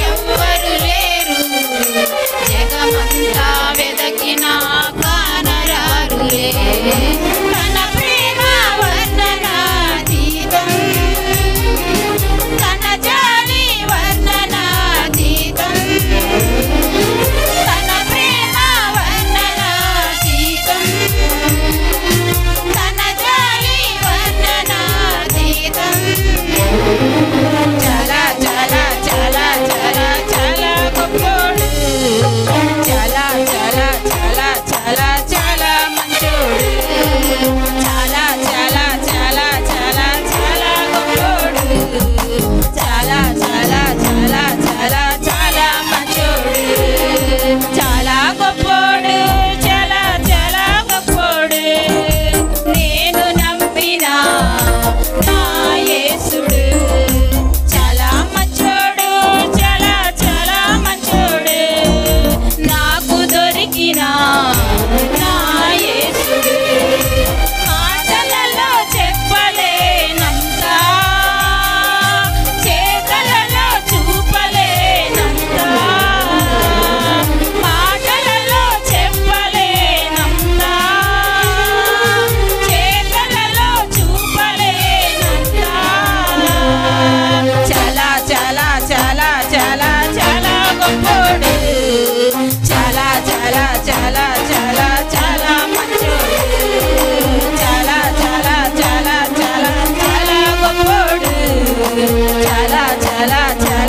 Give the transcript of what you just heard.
ఎవ్వరు లేరు, జగమంతా వెదకినా కానరారులే. తన ప్రేమ వర్ణనాతీతం, తన జాలి వర్ణనాతీతం, తన ప్రేమ వర్ణనాతీతం, తన జాలి వర్ణనాతీతం. చాలా చాలా చాలా చాలా చాలా గొప్పోడు, చాలా చాలా చాలా చాలా చాలా మంచోడు, చాలా చాలా చాలా చాలా చాలా గొప్పోడు, చాలా చాలా చాలా చాలా చాలా మంచోడు, చాలా గొప్పోడు, చాలా చాలా గొప్పోడు. నేను నమ్మిన నా యేసుడు చాలా మంచోడు, చాలా చాలా మంచోడు. నాకు దొరికిన నా యేసుడు మాటలలో చెప్పలేనంత, చేతలలో చూపలేనంత, మాటలలో చెప్పలేనంత, చేతలలో చూపలేనంత. చాలా చాలా చాలా చాలా చాలా గొప్పోడు, చాలా చాలా చాలా చాలా చాలా మంచోడు, చాలా చాలా చాలా చాలా చాలా గొప్పోడు, చాలా చాలా చాలా